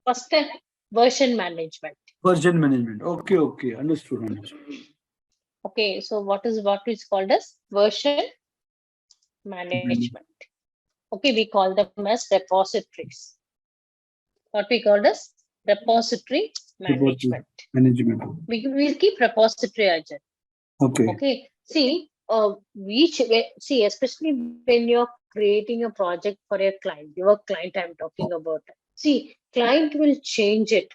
First step, version management. Version management. Okay. Understood. Okay, so what is called as version management. Okay, we call them as repositories. What we call as repository management. We'll keep repository agent. Okay. See, especially when you're creating a project for your client I'm talking about. See, client will change it.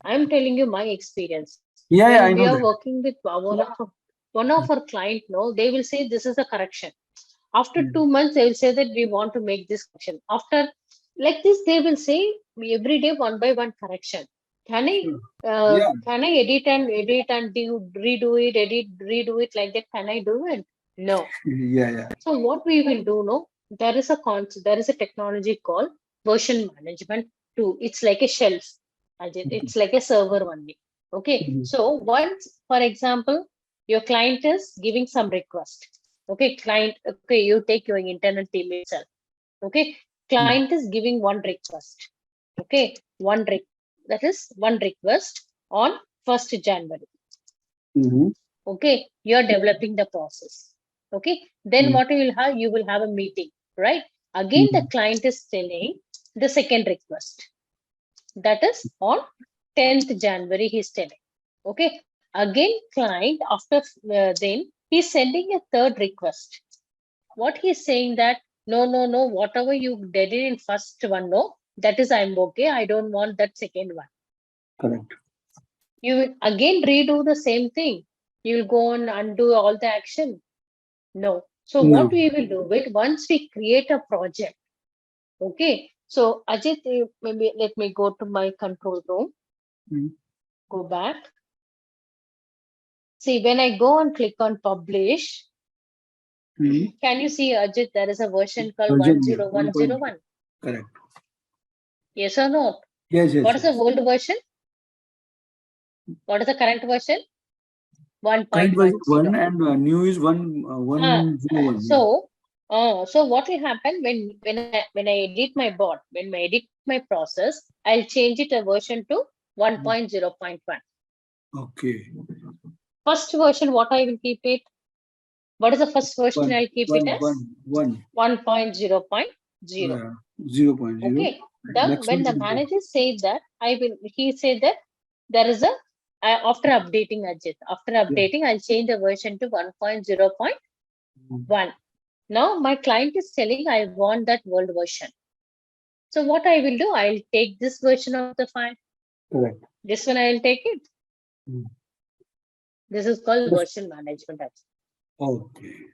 I'm telling you my experience. When we are working with one of our client, they will say this is a correction. After 2 months, they will say that we want to make this correction. After like this, they will say every day one by one correction. Can I edit and redo it like that? Can I do it? No. So what we will do, there is a technology called version management tool. It's like a shelf. It's like a server only. Okay. So once, for example, your client is giving some request. Okay, you take your internal team itself. Okay, client is giving one request. Okay, that is one request on 1st January. Okay, you're developing the process. Okay, then what you will have a meeting, right? Again, the client is telling the second request. That is on 10th January, he's telling. Okay, again, client after then he's sending a third request. What he's saying that no, whatever you did in first one, that is I'm okay. I don't want that second one. Correct. You will again redo the same thing. You will go and undo all the action. No. So what we will do it once we create a project. Okay. So Ajit, maybe let me go to my control room. Go back. See, when I go and click on publish, can you see, Ajit, there is a version called 10101? Correct. Yes or no? Yes. What is the old version? What is the current version? 1.1 and new is 1.101. So what will happen when I edit my bot, when I edit my process, I'll change it a version to 1.0.1. Okay. First version, what I will keep it? What is the first version I'll keep it as? 1.0.0. 0.0. Okay. When the manager said that, he said that there is after updating Ajit, I'll change the version to 1.0.1. Now my client is telling I want that world version. So what I will do, I'll take this version of the file. Correct. This one I'll take it. This is called version management. Okay.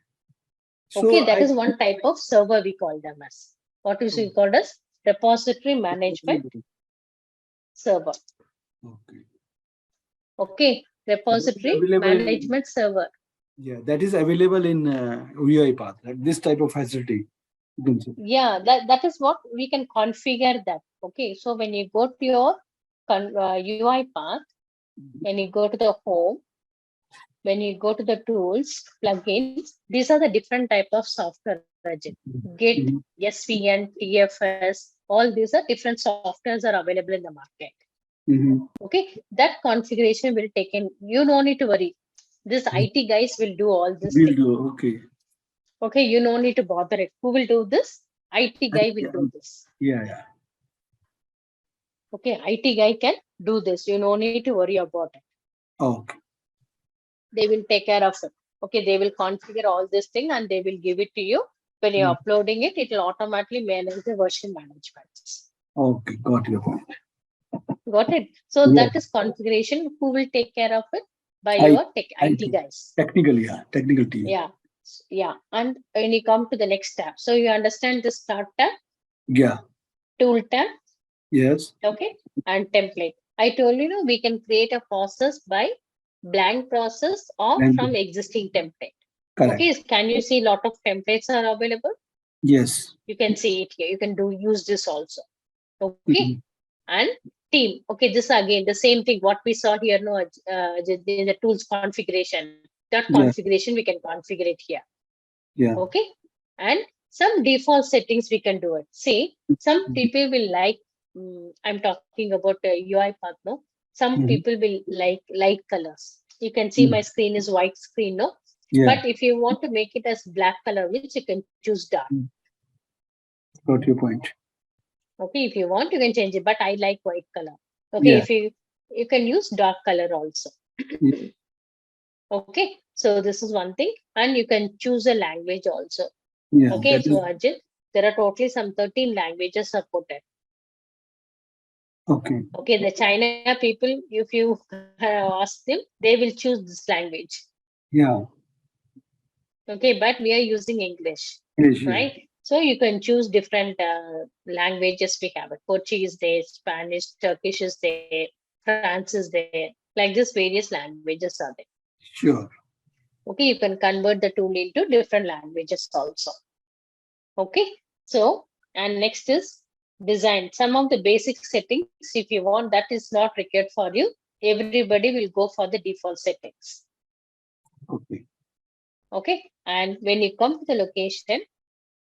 Okay, that is one type of server we call them as. What is we called as repository management server. Okay. Repository management server. Yeah, that is available in UiPath, like this type of facility. Yeah, that is what we can configure that. Okay, so when you go to your UiPath, when you go to the home, when you go to the tools, plugins, these are the different type of software. Git, SVN, TFS, all these are different softwares are available in the market. Okay, that configuration will take in. You don't need to worry. This IT guys will do all this. Okay, you no need to bother it. Who will do this? IT guy will do this. Yeah. Okay, IT guy can do this. You no need to worry about it. Okay. They will take care of it. Okay, they will configure all this thing and they will give it to you. When you're uploading it, it will automatically manage the version management. Okay, got your point. Got it. So that is configuration. Who will take care of it? By your IT guys. Technical team. Yeah. And when you come to the next tab, so you understand the start tab? Yeah. Tool tab? Yes. Okay. And template. I told you, we can create a process by blank process or from existing template. Correct. Okay. Can you see a lot of templates are available? Yes. You can see it here. You can use this also. Okay. And team. Okay. This again, the same thing. What we saw here, the tools configuration. That configuration, we can configure it here. Yeah. Okay. And some default settings we can do it. See, some people will like I'm talking about UiPath, no? Some Mhm. people will like light colors. You can see my screen is white screen, no? Yeah. But if you want to make it as black color, which you can choose dark. Got your point. Okay, if you want, you can change it. But I like white color. Okay, Yeah. if you can use dark color also. Yeah. Okay, so this is one thing, and you can choose a language also. Yeah. Okay, That so is Ajit, there are totally some 13 languages supported. okay. Okay, the China people, if you ask them, they will choose this language. Yeah. Okay, but we are using English, Yes, yeah. right? So you can choose different languages we have. Portuguese there, Spanish, Turkish is there, France is there. Like this, various languages are there. Sure. Okay, you can convert the tool into different languages also. Okay, so and next is design. Some of the basic settings, if you want, that is not required for you. Everybody will go for the default settings. Okay. Okay, and when you come to the location,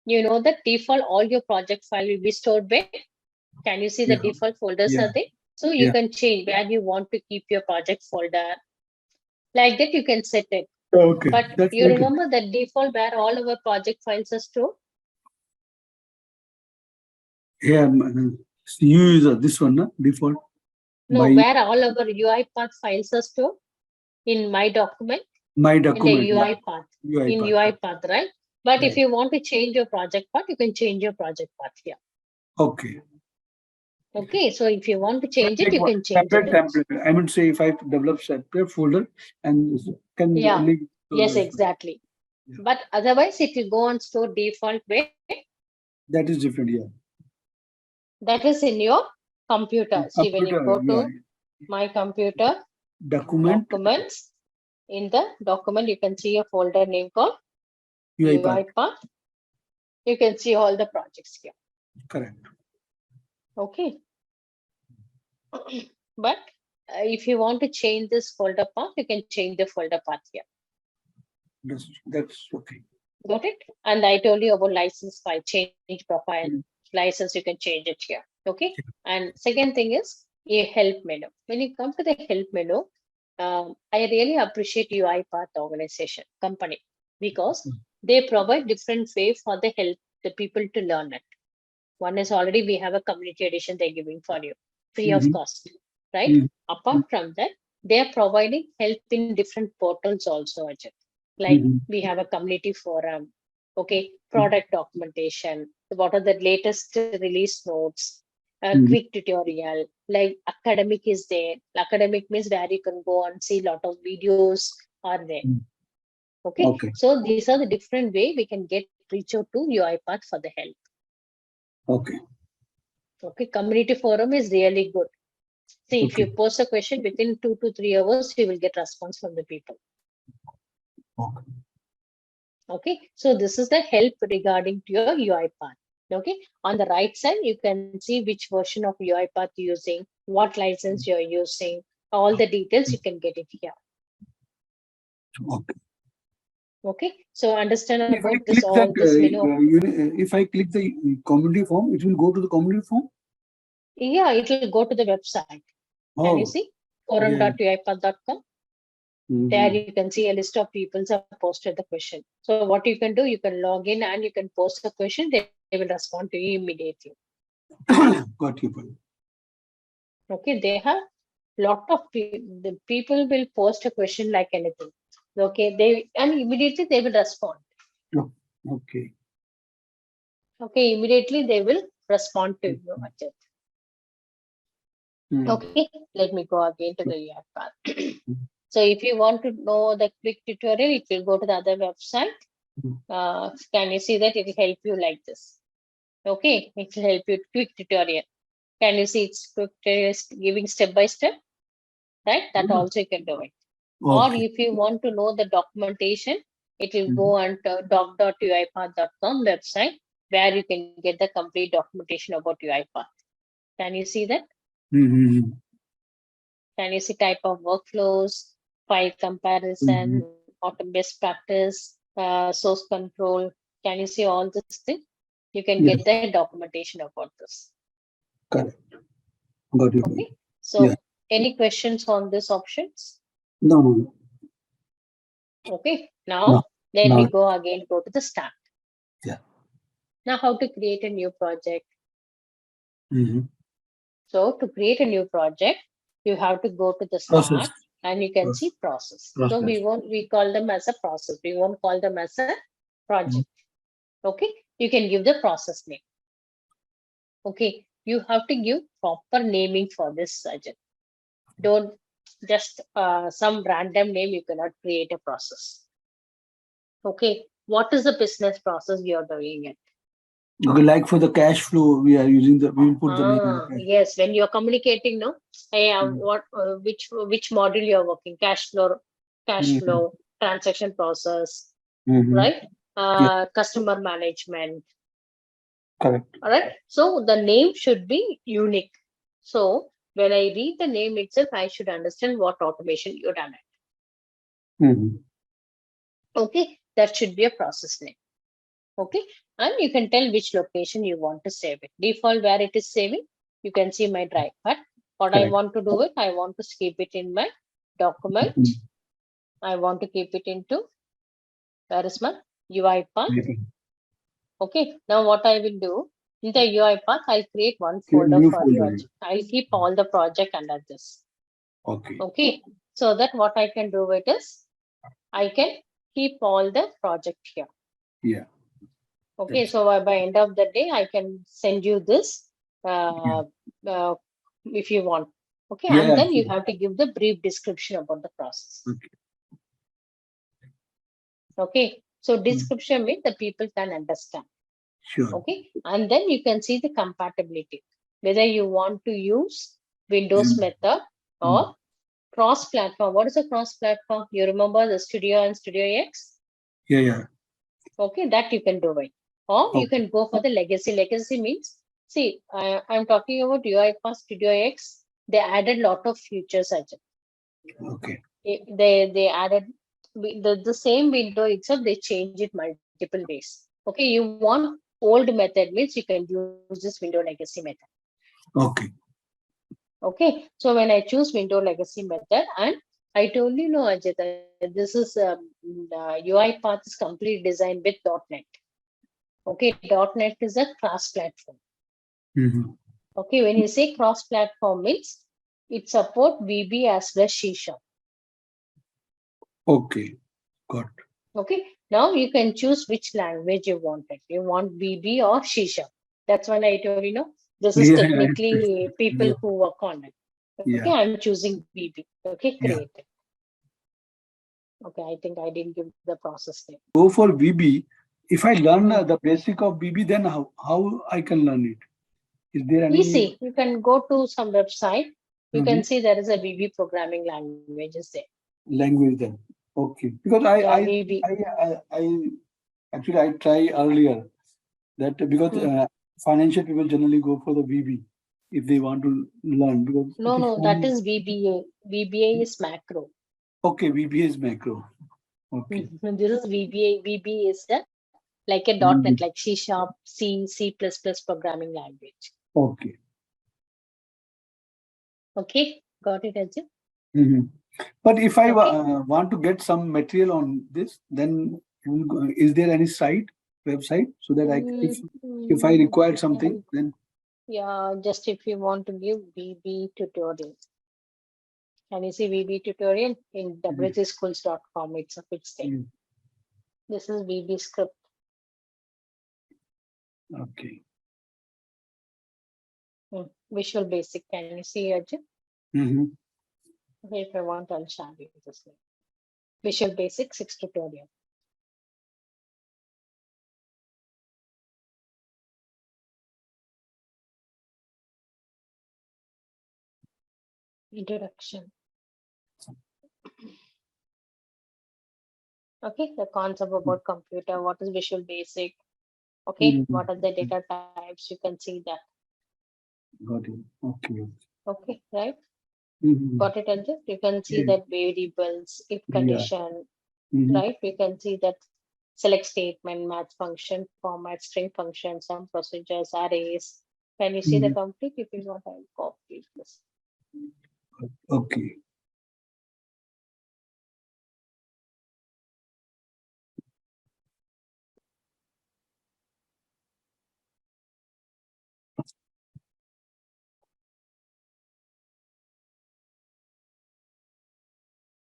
you know that default all your project file will be stored where. Can you see the Yeah. default folders are Yeah. there? So you Yeah. can change where you want to keep your project folder. Like that, you can set it. Okay. But That's you like remember that default where all our project files are stored? yeah. You use this one, na? Default No, by where all our UiPath files are stored in my document my in the document. UiPath, in UiPath. UiPath, right? But if Right. you want to change your project path, you can change your project path here. Okay. Okay, so if you want to But change it, like you what can change it separate also. template. I mean, say if I develop separate folder and can Yeah, link to yes, this. exactly. Yeah. But otherwise, it will go on store default way. That is different. Yeah. That is in your computer. See, when you Computer. go Yeah. to my computer, Document documents, in the document, you can see a folder name called UiPath. UiPath. You can see all the projects here. Correct. Okay. But if you want to change this folder path, you can change the folder path here. That's okay. Got it? And I told you about license file, change profile, Mm. license, you can change it here. Okay. And second thing is a help menu. When you come to the help menu, I really appreciate UiPath organization company because they provide different way for the people to learn it. One is already we have a community edition they're giving for you free of Mhm. cost, right? Mhm. Apart from that, they are providing help in different portals also, Ajay. Like Mhm. we have a community forum, okay, product documentation, what are the latest release notes, a Mhm. quick tutorial, like academic is there. Academic means where you can go and see a lot of videos are there. Mhm. Okay, Okay. so these are the different way we can get reach out to UiPath for the help. Okay. Okay, community forum is really good. See, if you Okay. post a question within 2 to 3 hours, you will get response from the people. Okay. Okay, so this is the help regarding to your UiPath. Okay, on the right side, you can see which version of UiPath you're using, what license you're using, all the details you can get it here. Okay. Okay, so understand If I about this, click that, all this menu. if I click the community form, it will go to the community form. Yeah, it will go to the website. Can you Oh, see? yeah. forum.uipath.com. There Mhm. you can see a list of people have posted the question. So what you can do, you can log in and you can post a question. They will respond to you immediately. Got your point. Okay, they have lot of the people will post a question like anything. Okay, they and immediately they will respond. Oh, okay. Okay, immediately they will respond to you, Ajit. Mm. Okay, let me go again to the UiPath. So if you want to know the quick tutorial, it will go to the other website. Mm. Can you see that it will help you like this? Okay, it will help you quick tutorial. Can you see it's quick tutorial giving step by step, right? That Yeah. also you can do it. Or Okay. if you want to know the documentation, it will Mhm. go on to doc.uipath.com website where you can get the complete documentation about UiPath. Can you see that? Mhm. Can you see type of workflows, file Mhm. comparison, auto best practice, source control? Can you see all this thing? You can Yes, get the documentation about this. correct. Got you. Okay. So Yeah. any questions on these options? No. Okay. No. Now then No. we go to the start. Yeah. Now how to create a new project? Mm-hmm. So to create a new project, you have to go to the Process. start and you can see process. So Process. we call them as a process. We won't call them as a project. Okay. You can give the process name. Okay. You have to give proper naming for this subject. Don't just some random name. You cannot create a process. Okay. What is the business process you're doing it? Okay, like for the cash flow, we are using we will put the name. Yes, when you're communicating, no, hey, Mm. which module you're working, cash flow, transaction process, Mm-hmm. right? Yeah, Customer management. correct. All right. So the name should be unique. So when I read the name itself, I should understand what automation you done it. Mm-hmm. Okay, that should be a process name. Okay, and you can tell which location you want to save it. Default where it is saving, you can see my drive. But what I Correct. want to do it, I want to keep it in my document. Mm-hmm. I want to keep it into where is my UiPath. Okay, now what I will do in the UiPath, I'll create one Create folder new for you. folder. I'll keep all the project under this. Okay. Okay, so that what I can do it is I can keep all the project here. Yeah. Okay, That's so by end of the day, I can send you this yeah. if you want. Okay, Yeah. and then you have to give the brief description about the process. Okay. Okay, so description means the people can understand. Sure. Okay, and then you can see the compatibility, whether you want to use Windows method or cross-platform. What is a cross-platform? You remember the Studio and Studio X? Yeah. Okay, that you can do it. Or you Okay. can go for the legacy. Legacy means, see, I'm talking about UiPath Studio X. They added lot of features. Okay. They added the same window itself. They change it multiple ways. Okay, you want old method means you can use this window legacy method. Okay. Okay, so when I choose window legacy method, and I told you, no, Ajay, this is UiPath is complete design with .NET. Okay, .NET is a cross-platform. Mm-hmm. Okay, when you say cross-platform means it support VB as well as C#. Okay. Got. Okay, now you can choose which language you want it. You want VB or C#. That's when I told you, no, this is Yeah. technically people Yeah. who work on it. Okay, Yeah. I'm choosing VB. Okay, Yeah. create it. Okay, I think I didn't give the process name. Go for VB. If I learn Hmm. the basic of VB, then how I can learn it? Is there any Easy. You can go to some website. You Mhm. can see there is a VB programming languages there. language then? Okay. Because Yeah, VB. I actually I try earlier that because financial people generally go for the VB if they want to learn because it is No, that is VBA. VBA is macro. okay. VB is macro. Okay. This is VBA. VB is like a .NET, Mhm. like C#, C++ programming language. Okay. Okay, got it, Ajay? Mhm. But if I Okay. want to get some material on this, then is there any website, so that if I require something, then Yeah, just if you want to give VB tutorial. Can you see VB tutorial in wgschools.com? It's a fixed thing. Mm. This is VB script. Okay. Visual Basic. Can you see, Ajay? Mm-hmm. Okay, if I want, I'll share you this link. Visual Basic 6 tutorial. Introduction. Okay, the concept about computer. What is Visual Basic? Okay, Mm-hmm. what are the data types? You can see that. Got it. Okay. Okay, right? Mm-hmm. Got it, Ajay? You can see Yeah. that variables, if Yeah. condition, Mm-hmm. right? We can see that select statement, math function, format, string function, some procedures, arrays, Can you see the complete? If you want, I'll copy this. Okay.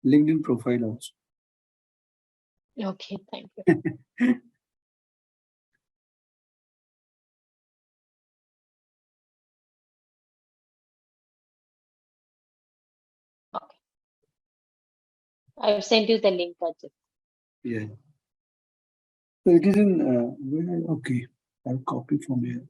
LinkedIn profile also. Okay, thank you. Okay. I've sent you the link, Ajit. Yeah. So it is in, okay, I'll copy from here.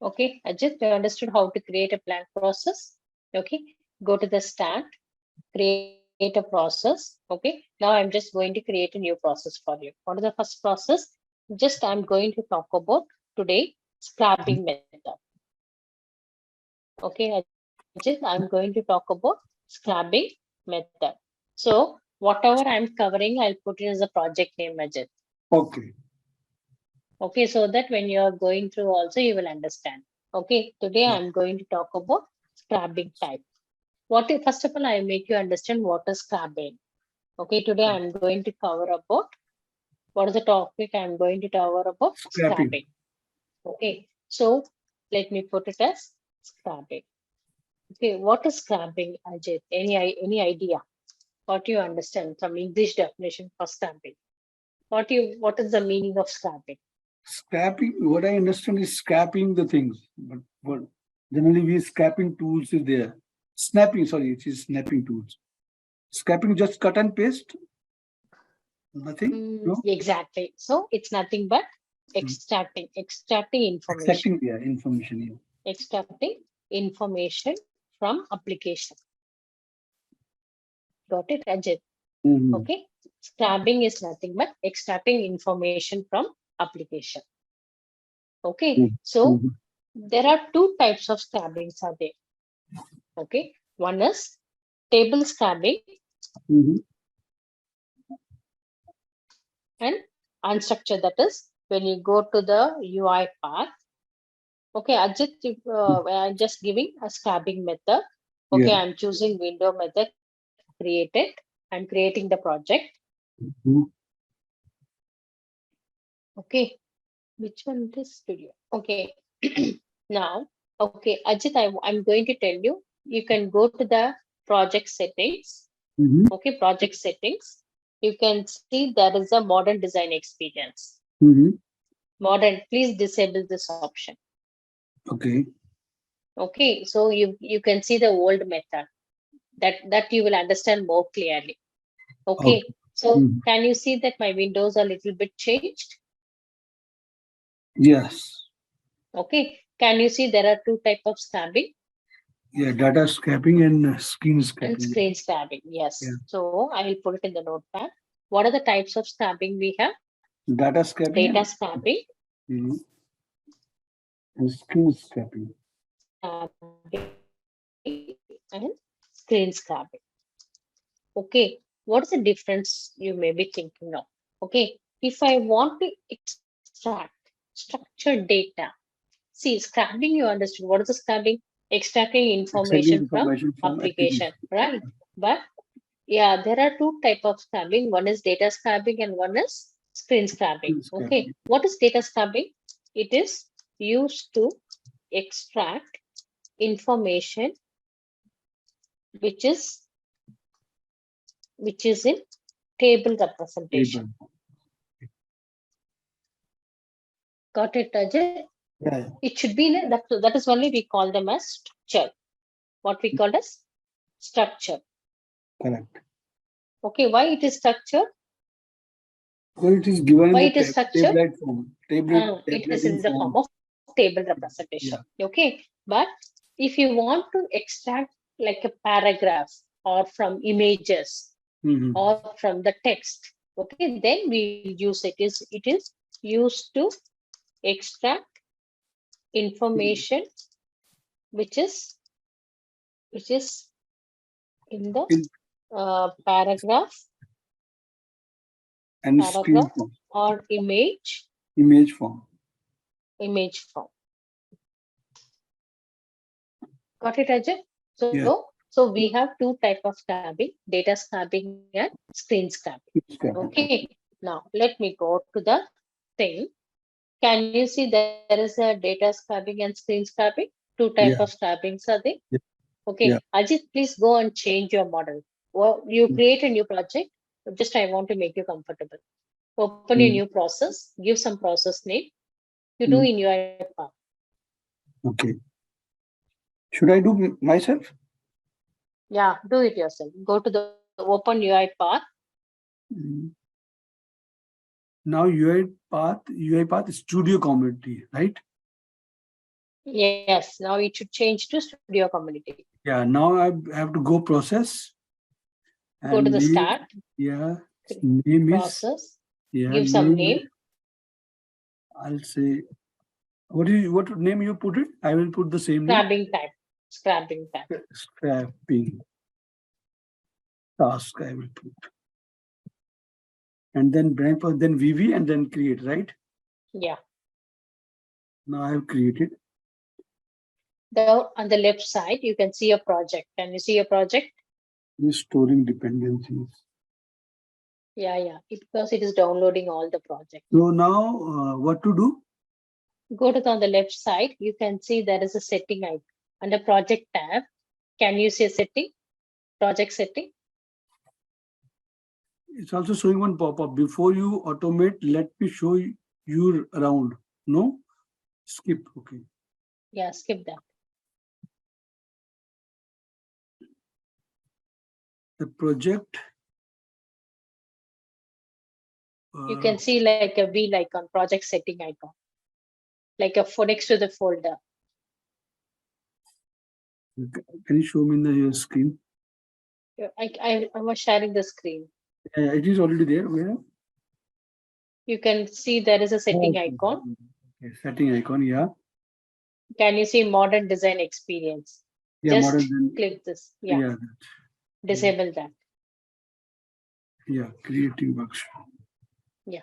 Okay, Ajit, you understood how to create a plan process. Okay, go to the start, create a process. Okay, now I'm just going to create a new process for you. What is the first process? Just I'm going to talk about today scrapping method. Okay, Ajit, I'm going to talk about scrapping method. So whatever I'm covering, I'll put it as a project name, Ajit. Okay. Okay, so that when you are going through also, you will understand. Okay, today I'm going to talk about scrapping type. First of all, I make you understand what is scrapping. Okay, today I'm going to cover about what is the topic I'm going to cover about Scrapping. scrapping. Okay, so let me put it as scrapping. Okay, what is scrapping, Ajit? Any idea? What you understand? Some English definition for scrapping. What is the meaning of scrapping? Scrapping, what I understand is scrapping the things, but generally we scrapping tools is there. Snapping, sorry, it is snapping tools. Scrapping just cut and paste. Nothing. No. Exactly. So it's nothing but extracting information. Extracting, yeah, information. Yeah. Extracting information from application. Got it, Ajit? Okay. Scrapping is nothing but extracting information from application. Okay. So there are two types of scrappings are there. Okay. One is table scrapping and unstructured. That is when you go to the UiPath. Okay, Ajit, I'm just giving a scrapping method. Okay, Yeah. I'm choosing window method, create it. I'm creating the project. Okay, which one is studio? Okay, now, okay, Ajit, I'm going to tell you, you can go to the project settings. Okay, project settings. You can see there is a modern design experience. Modern, please disable this option. Okay. Okay, so you can see the old method that you will understand more clearly. Okay, so can you see that my windows are a little bit changed? Yes. Okay, can you see there are two types of scrapping? Yeah, data scrapping and screen scrapping. And screen scrapping, yes. Yeah. So I will put it in the notepad. What are the types of scrapping we have? Data scrapping. Data scrapping. And screen scrapping. And screen scrapping. Okay, what is the difference you may be thinking of? Okay, if I want to extract structured data, see, scrapping, you understood. What is the scrapping? Extracting information from application, right? But yeah, there are two types of scrapping. One is data scrapping and one is screen scrapping. Okay, what is data scrapping? It is used to extract information which is in table representation. Got it, Ajay? Yeah. It should be in that is only we call them as structure. What we call as structure. Correct. Okay, why it is structure? Well, it is given why in it is structure? tablet form. It is in the form of table representation. Yeah. Okay, but if you want to extract like a paragraph or from images or from the text, Okay, then we use it. It is used to extract information which is in the In paragraph and screen form, or image form. form. Got it, Ajay? So, Yeah. so we have two type of scabbing: data scabbing and screen scabbing. Okay. Now let me go to the thing. Can you see there is a data scabbing and screen scabbing? Two type of Yeah. scabbings are there. Yeah. Okay, Yeah. Ajit, please go and change your model. Well, you create a new project. Just I want to make you comfortable. Open a new process. Give some process name. You do in UiPath. Okay. Should I do myself? Yeah, do it yourself. Go to the open UiPath. Now UiPath Studio Community, right? Yes, now it should change to Studio Community. Yeah. Now I have to go process. Go to the start. Yeah. Name process. is. Yeah. Give some name. I'll say. What name you put it? I will put the same name. Scrapping type. Scrapping type. Scrapping task I will put. And then blank for then VV and then create, right? Yeah. Now I have created. Down on the left side, you can see a project. Can you see a project? Storing dependencies. Yeah. Because it is downloading all the projects. So now what to do? Go to on the left side. You can see there is a setting icon under project tab. Can you see a setting? Project setting. It's also showing one pop-up. Before you automate, let me show you around. No? Skip. Okay. Yeah, skip that. The project. You can see like a wheel icon, project setting icon. Like a next to the folder. Can you show me in the screen? I was sharing the screen. It is already there. Where? You can see there is a setting icon. Okay, setting icon, yeah. Can you see modern design experience? Yeah, just modern click this. Yeah. Disable that. Yeah, creating workshop. Yeah.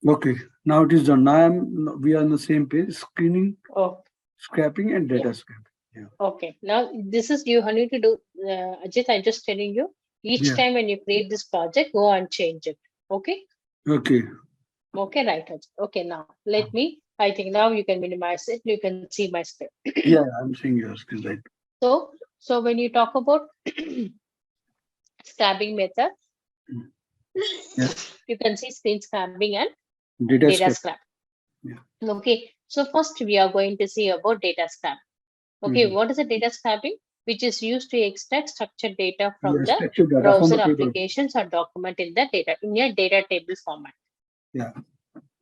Okay, now it is done. Now we are on the same page. Screening, scrapping, and data scrapping. Yeah. Okay. Now this is you need to do. Ajit, I'm just telling you. Each time when you create this project, go and change it. Okay. Okay. Okay, right. Ajit. Okay. Now let me. I think now you can minimize it. You can see my screen. Yeah, I'm seeing your screen, right. So when you talk about scrapping method, you can see screen scrapping and data scrap. Yeah. Okay. So first we are going to see about data scrap. Okay, what is a data scrapping? Which is used to extract structured data from the browser applications or document in the data in a data table format. Yeah.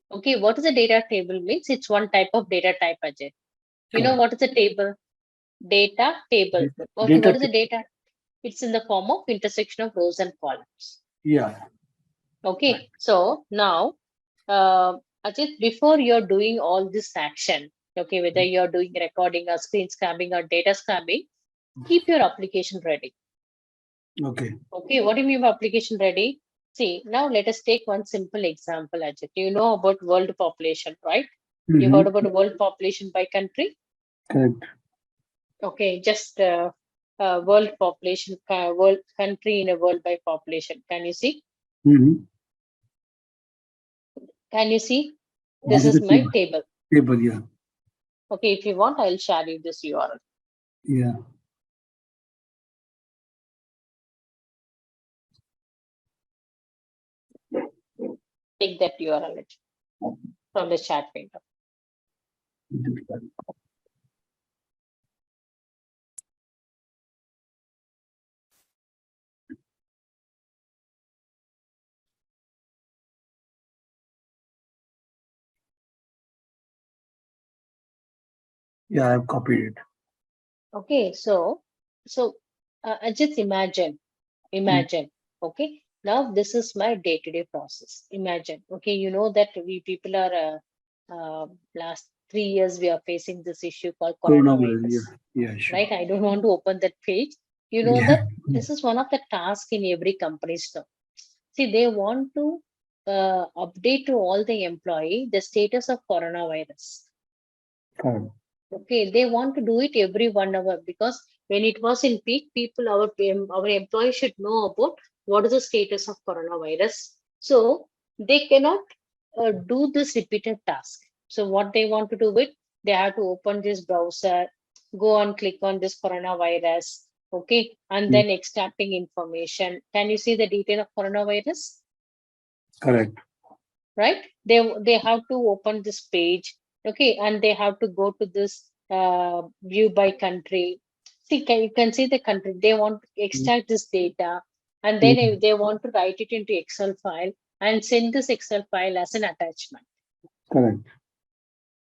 Okay, what is a data table means? It's one type of data type, Ajay. You know what is a table? Data table. Okay, what is a data? It's in the form of intersection of rows and columns. Yeah. Okay, so now, Ajit, before you're doing all this action, okay, whether you're doing recording or screen scrapping or data scrapping, keep your application ready. Okay. Okay, what do you mean by application ready? See, now let us take one simple example, Ajit. You know about world population, right? You heard about world population by country? Correct. Okay, just world population, world country in a world by population. Can you see? Can you see? This is my table. Table, yeah. Okay, if you want, I'll share you this URL. Yeah. Take that URL from the chat window. Yeah, I've copied it. Okay, so just imagine, okay, Now this is my day-to-day process. Imagine, okay, you know that we people are last 3 years we are facing this issue called Coronavirus. coronavirus, Yeah, sure. right? I don't want to open that page. You know Yeah. that this is one of the tasks in every company now. See, they want to update to all the employee the status of coronavirus. Correct. Okay, they want to do it every 1 hour because when it was in peak, people, our employees should know about what is the status of coronavirus. So they cannot do this repeated task. So what they want to do it, they have to open this browser, go on, click on this coronavirus, okay, and then extracting information. Can you see the detail of coronavirus? Correct. Right? They have to open this page, okay, and they have to go to this view by country. See, you can see the country. They want to extract this data, and then they want to write it into Excel file and send this Excel file as an attachment. Correct.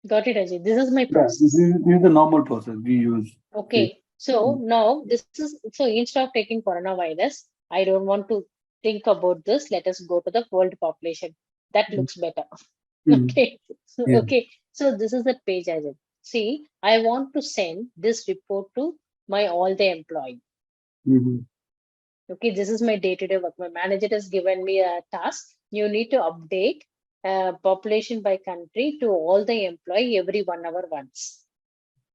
Got it, Ajay? This is my Yeah, this process. is the normal process we use. Okay, so now this is so instead of taking coronavirus, I don't want to think about this. Let us go to the world population. That looks better. Okay. Yeah. Okay. So this is the page I did. See, I want to send this report to my all the employee. Okay, this is my day-to-day work. My manager has given me a task. You need to update population by country to all the employee every 1 hour once.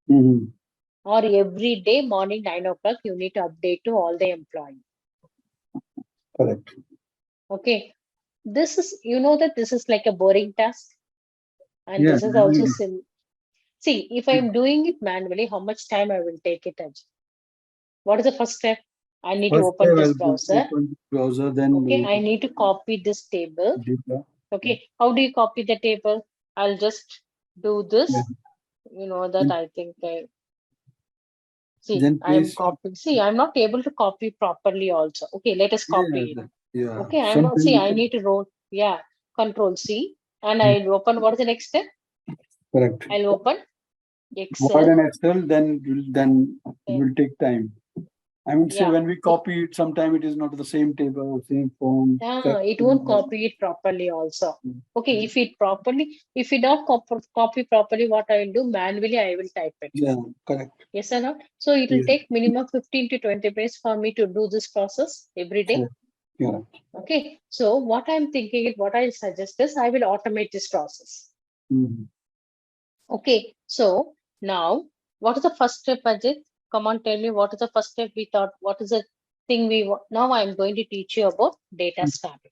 Or every day morning 9 o'clock, you need to update to all the employee. Correct. Okay. This is, you know that this is like a boring task. And Yeah, this is also see, if I'm doing it manually, how much time I will take it, Ajay? What is the first step? I need to First open step, this I'll browser. open the browser, then Okay, we'll I need to copy this table. data. Okay, how do you copy the table? I'll just do this. Yeah. You know that I think see, Then I'm paste. copying. See, I'm not able to copy properly also. Okay, let us copy it. Yeah. Okay, I'm not, see, I Sometimes. need to roll, yeah, Control C, and I'll open, what is the next step? Correct. I'll open Word Excel. and Excel, then it will take time. I mean, say Yeah. when we copy it, sometime it is not the same table, same form. It won't copy it properly also. Okay, if it not copy properly, what I will do manually, I will type it. Yeah, correct. Yes or not? So it will Yeah. take minimum 15 to 20 minutes for me to do this process every day. Correct. Yeah. Okay, so what I'm thinking, what I suggest is I will automate this process. Okay, so now what is the first step, Ajit? Come on, tell me what is the first step we thought, what is the thing we want? Now I'm going to teach you about data scrapping.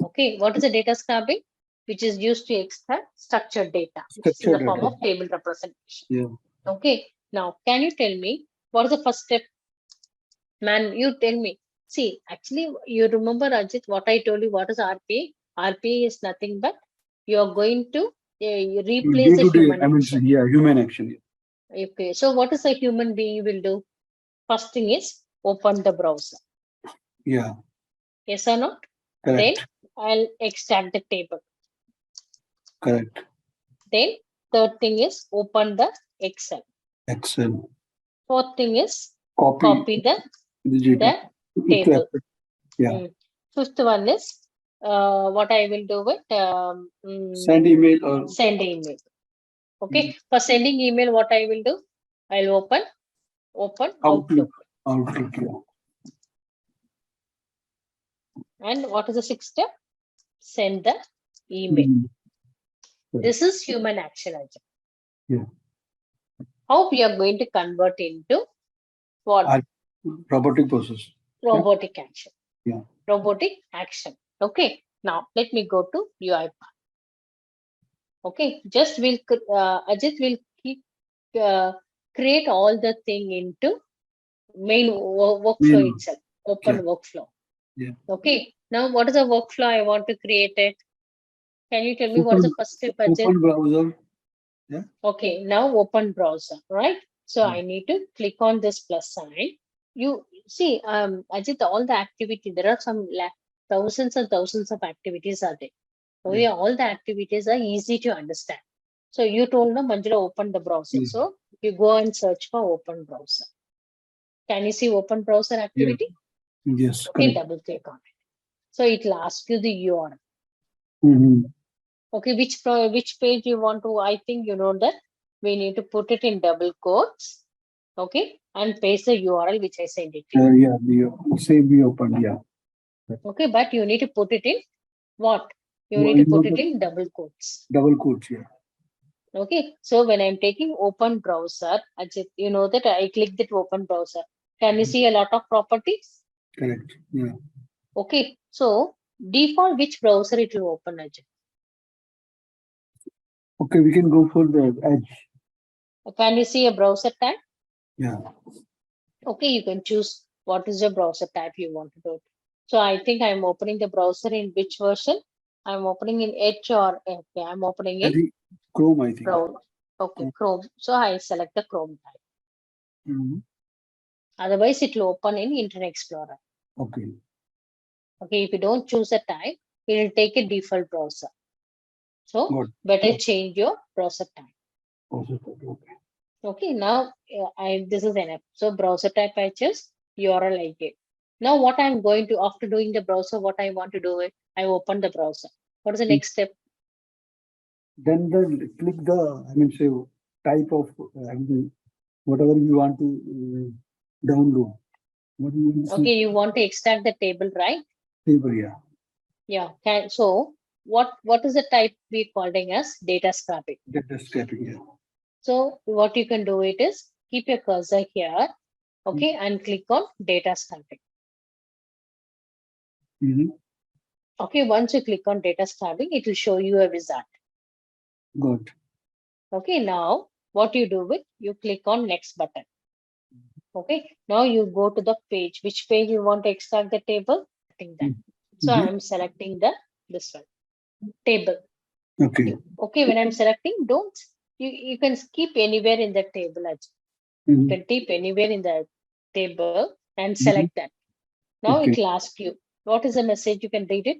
Okay, what is a data scrapping? Which is used to extract structured data, which is in the form of table representation. Yeah. Okay, now can you tell me what is the first step? Man, you tell me. See, actually, you remember, Ajit, what I told you, what is RPA? RPA is nothing but you're going to replace the human action. Yeah, human action. Okay, so what is a human being will do? First thing is open the browser. Yeah. Yes or not? Correct. Then I'll extract the table. Correct. Then third thing is open the Excel. Excel. Fourth thing is Copy the table. Yeah. Fifth one is what I will do with send email or send email. Okay, for sending email, what I will do? I'll open Outlook. Outlook. Yeah. And what is the sixth step? Send the email. This is human action. Yeah. How we are going to convert into what? Robotic process. Robotic action. Yeah. Robotic action. Okay. Now let me go to UiPath. Okay. Just Ajit will keep create all the thing into main workflow itself. Open workflow. Yeah. Okay. Now what is the workflow I want to create it? Can you tell me what is the first step, Ajit? Open browser. Yeah. Okay. Now open browser, right? So I need to click on this plus sign. You see, Ajit, all the activity, there are some thousands and thousands of activities are there. So yeah, all the activities are easy to understand. So you told them, Manjula, open the browser. So you go and search for open browser. Can you see open browser activity? Yes. Okay, double click on it. So it will ask you the URL. Okay, which page you want to, I think you know that we need to put it in double quotes. Okay, and paste the URL which I sent it to you. Yeah, say we opened, yeah. Okay, but you need to put it in what? You Well, need to put it in double quotes. double quotes, yeah. Okay, so when I'm taking open browser, Ajit, you know that I click that open browser. Can you see a lot of properties? Correct, yeah. Okay, so default which browser it will open, Ajit? Okay, we can go for the Edge. Can you see a browser tab? Yeah. Okay, you can choose what is the browser type you want to do. So I think I'm opening the browser in which version? I'm opening in Edge or okay, I'm opening I in think Chrome, I think. Chrome. Okay, Chrome. So I select the Chrome type. Otherwise, it will open in Internet Explorer. Okay. Okay, if you don't choose a type, it will take a default browser. So Good. better change your browser type. Okay. Okay, now this is enough. So browser type I choose, URL I get. Now what I'm going to, after doing the browser, what I want to do is I open the browser. What is the next step? Then click the, I mean, say type of whatever you want to download. What do you want to see? Okay, you want to extract the table, right? Table, yeah. Yeah. So what is the type we calling as data scraping? Data scraping, yeah. So what you can do it is keep your cursor here, okay, and click on data scraping. Okay, once you click on data scraping, it will show you a result. Good. Okay, now what you do with, you click on next button. Okay, now you go to the page. Which page you want to extract the table? So I'm selecting this one, table. Okay. Okay, when I'm selecting, don't you can skip anywhere in the table. You can type anywhere in the table and select that. Now it will ask you, what is the message? You can read it.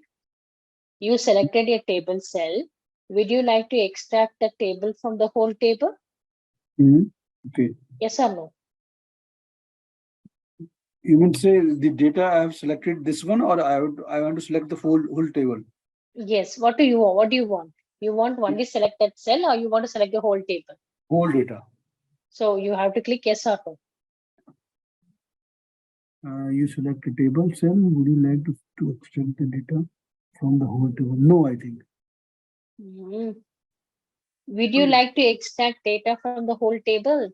You selected a table cell. Would you like to extract the table from the whole table? Okay. Yes or no? You mean say the data I have selected this one, or I want to select the whole table? Yes. What do you want? What do you want? You want only select that cell, or you want to select the whole table? Whole data. So you have to click yes or no. You select a table cell. Would you like to extract the data from the whole table? No, I think. Would you like to extract data from the whole table?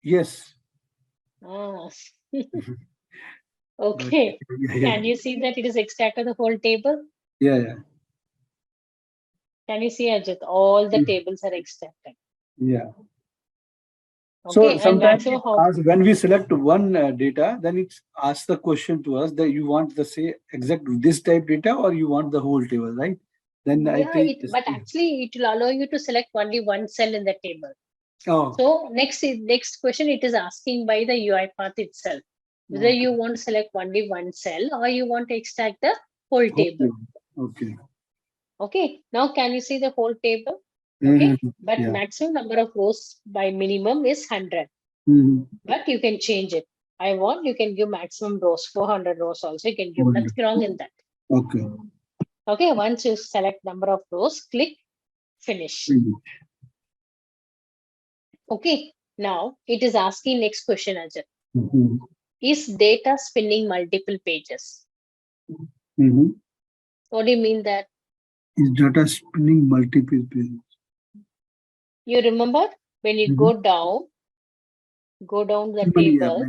Yes. Okay. Can you see that it is extracted the whole table? Yeah. Can you see, Ajit? All the tables are extracted. Yeah. Okay, So sometimes when we select one data, then it asks the question to us that you want the say exact this type data or you want the whole table, right? Then I take but actually it will allow you to select only one cell in the table. Oh. So next question, it is asking by the UiPath itself whether you want to select only one cell or you want to extract the whole table. Okay. Okay. Now can you see the whole table? Okay. But maximum number of rows by minimum is 100. But you can change it. You can give maximum rows, 400 rows also. You can give nothing wrong in that. Okay. Okay. Once you select number of rows, click finish. Okay. Now it is asking next question, Ajay. Is data spinning multiple pages? What do you mean that? Is data spinning multiple pages? You remember when you go down the table,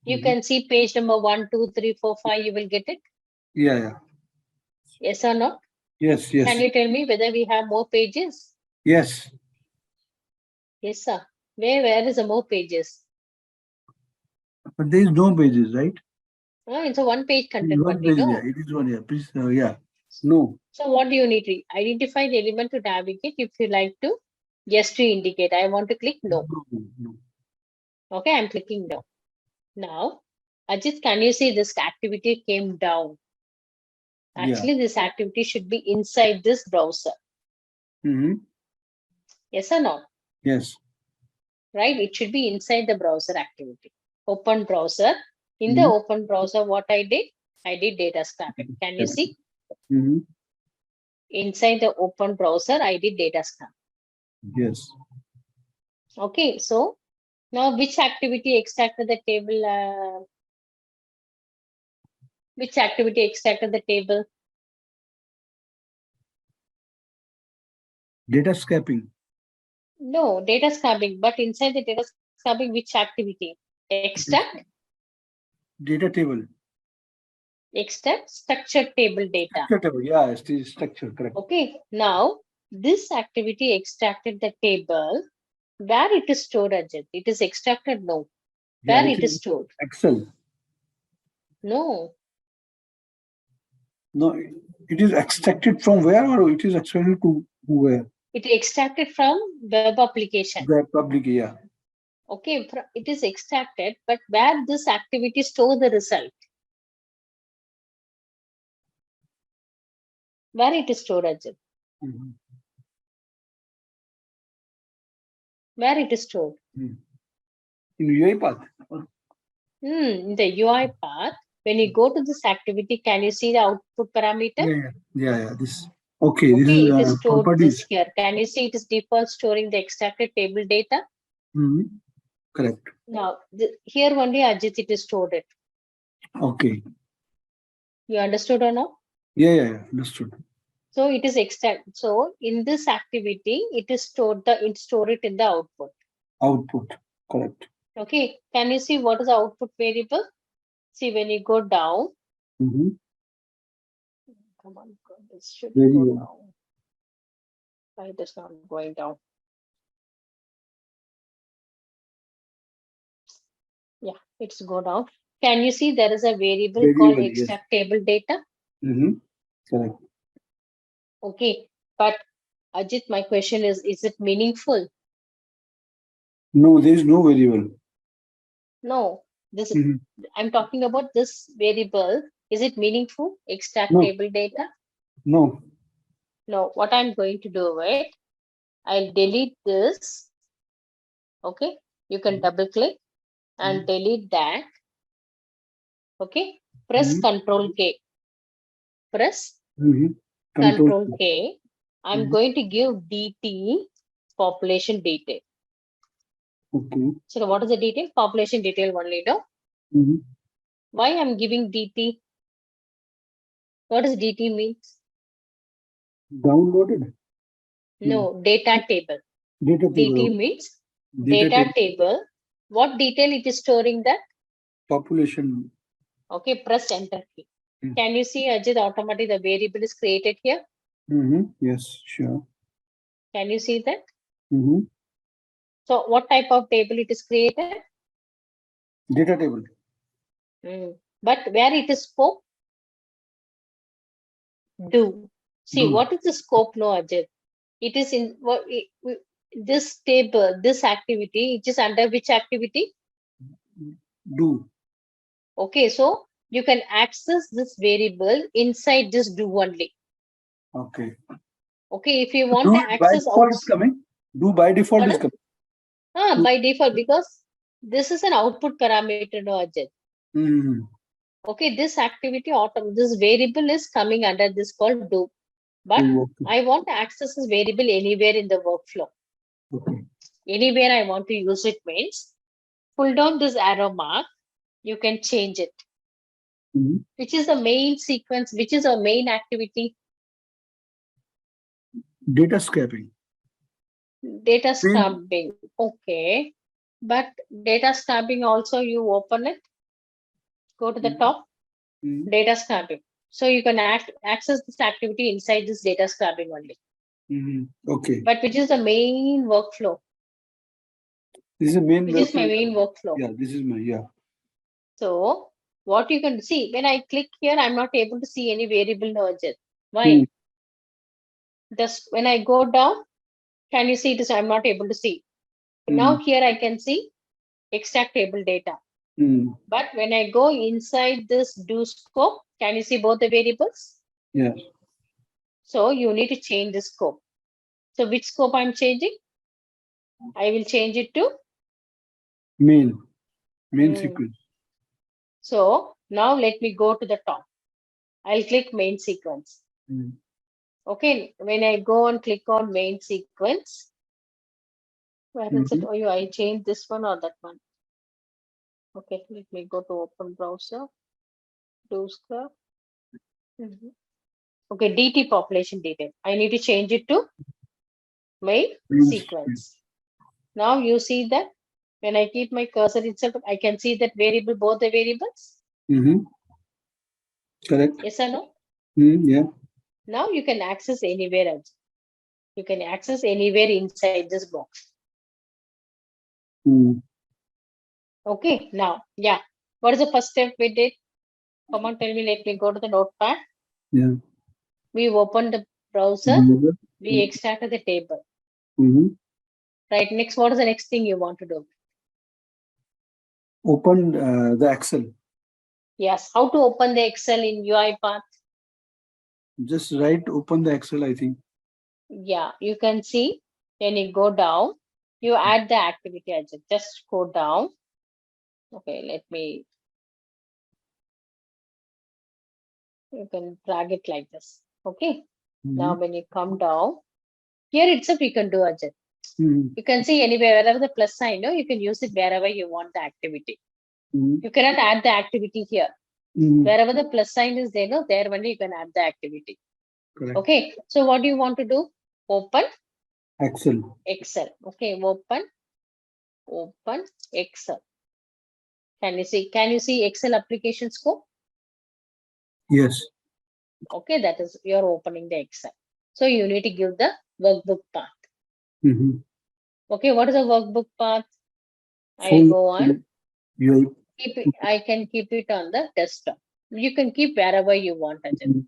you can see page number 1, 2, 3, 4, 5. You will get it? Yeah. Yes or not? Yes. Can you tell me whether we have more pages? Yes. Yes, sir. Where is the more pages? But there is no pages, right? It's a one page content. One page, yeah. It is one, yeah. Please, yeah. No. So what do you need to identify the element to navigate? If you like to, just to indicate, I want to click no. Okay, I'm clicking no. Now, Ajit, can you see this activity came down? Actually, this activity should be inside this browser. Yes or no? Yes. Right? It should be inside the browser activity. Open browser. In the open browser, what I did data scrapping. Can you see? Inside the open browser, I did data scrapping. Yes. Okay, so now which activity extracted the table? Which activity extracted the table? Data scraping. No, data scrapping, but inside the data scrapping, which activity? Extract? Data table. Extract structured table data. Structure table, yeah, it is structure, correct. Okay, now this activity extracted the table. Where it is stored, Ajit? It is extracted, no. Where it is stored? Excel. No. No, it is extracted from where, or it is extracted to where? It is extracted from web application. Web public, yeah. Okay, it is extracted, but where this activity store the result? Where it is stored, Ajit? Where it is stored? In UiPath. In the UiPath, when you go to this activity, can you see the output parameter? Yeah. This. Okay, Okay, this is it is stored properties. this here. Can you see it is default storing the extracted table data? Correct. Now, here only Ajit, it is stored it. Okay. You understood or no? Yeah, understood. So it is extract. So in this activity, it is stored store it in the output. Output, correct. Okay. Can you see what is the output variable? See when you go down. Come on, this should go down. Why it is not going down? Yeah, it's go down. Can you see there is a variable called extract table data? Correct. Okay, but Ajit, my question is it meaningful? No, there is no variable. No, this I'm talking about this variable. Is it meaningful? Extract table data? No. No, what I'm going to do it, I'll delete this. Okay, you can double click and delete that. Okay, press Control K. Press Control K. I'm going to give DT population detail. Okay. So what is the detail? Population detail only, no? Why I'm giving DT? What does DT means? Downloaded? No, data table. DT means data table. What detail it is storing that? Population. Okay, press enter key. Can you see, Ajit, automatically the variable is created here? Yes, sure. Can you see that? So what type of table it is created? Data table. But where it is scope? Do. See, what is the scope now, Ajit? It is in what this table, this activity, it is under which activity? Do. Okay, so you can access this variable inside this do only. Okay. Okay, if you want to access by default is coming. Do by default is coming. By default, because this is an output parameter, no, Ajit. Okay, this activity this variable is coming under this called do. But I want to access this variable anywhere in the workflow. Okay. Anywhere I want to use it means pull down this arrow mark, you can change it. Which is the main sequence, which is our main activity? Data scraping. Data scrapping. Okay. But data scrapping also you open it. Go to the top. Data scrapping. So you can access this activity inside this data scrapping only. Okay. But which is the main workflow? This is the main. Which is my main workflow. Yeah, this is my So what you can see when I click here, I'm not able to see any variable no Ajit. Why? Just when I go down, can you see this? I'm not able to see. Now here I can see extract table data. But when I go inside this do scope, can you see both the variables? Yes. So you need to change the scope. So which scope I'm changing? I will change it to main sequence. So now let me go to the top. I'll click main sequence. Okay, when I go and click on main sequence, where is it? Oh, I changed this one or that one. Okay, let me go to open browser. Do scrub. Okay, DT population detail. I need to change it to main sequence. Now you see that when I keep my cursor itself, I can see that variable, both the variables. Correct. Yes or no? Yeah. Now you can access anywhere else. You can access anywhere inside this box. Okay, now, yeah. What is the first step we did? Come on, tell me, let me go to the notepad. Yeah. We opened the browser. We extracted the table. Right, next, what is the next thing you want to do? Open the Excel. Yes, how to open the Excel in UiPath? Just write open the Excel, I think. Yeah, you can see when you go down, you add the activity agent. Just go down. Okay, let me. You can drag it like this. Okay. Now, when you come down, here itself you can do agent. You can see anywhere, wherever the plus sign, no, you can use it wherever you want the activity. You cannot add the activity here. Wherever the plus sign is there, no, there only you can add the activity. Correct. Okay. So what do you want to do? Open Excel. Excel. Okay. Open Excel. Can you see Excel application scope? Yes. Okay, that is you're opening the Excel. So you need to give the workbook path. Okay, what is the workbook path? I'll go on. I can keep it on the desktop. You can keep wherever you want, Ajay.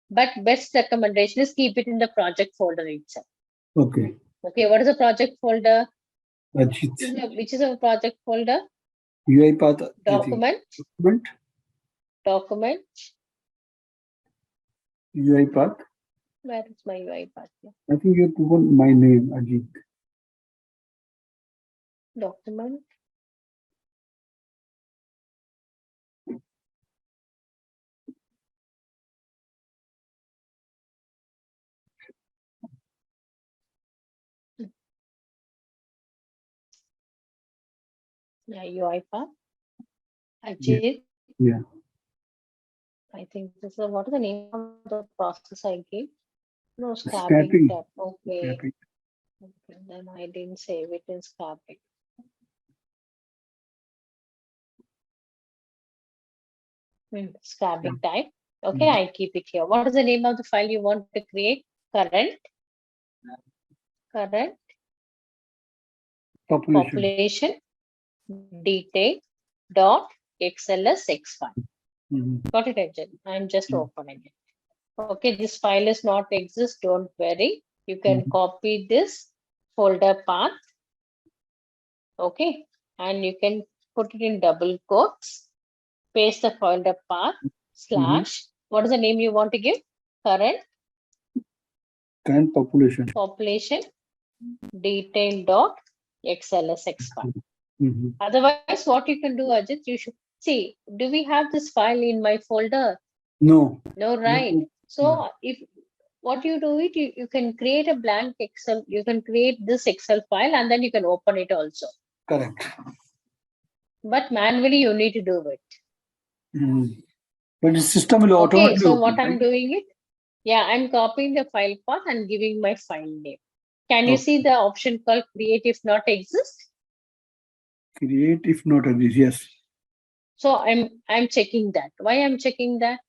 But best recommendation is keep it in the project folder itself. Okay. Okay, what is the project folder? Ajit. Which is a project folder? UiPath. Document. Document. UiPath. Where is my UiPath? I think you have put my name, Ajit. Document. Yeah, UiPath. Ajit. Yeah. I think this is what is the name of the process I gave? No, scrapping Scrapping. tab. Okay. Scrapping. Okay. Then I didn't save it in scrapping. Scrapping type. Okay, I keep it here. What is the name of the file you want to create? Current population detail dot XLSX file. Got it, Ajay? I'm just opening it. Okay, this file is not exist. Don't worry. You can copy this folder path. Okay, and you can put it in double quotes. Paste the folder path slash. What is the name you want to give? Current population detail dot XLSX file. Otherwise, what you can do, Ajit, you should see, do we have this file in my folder? No. No, right. So if what you do it, you can create a blank Excel, you can create this Excel file and then you can open it also. Correct. But manually you need to do it. But the system will automatically. Okay, so what I'm doing it? Yeah, I'm copying the file path and giving my file name. Can you see the option called create if not exist? Create if not exist, yes. So I'm checking that. Why I'm checking that?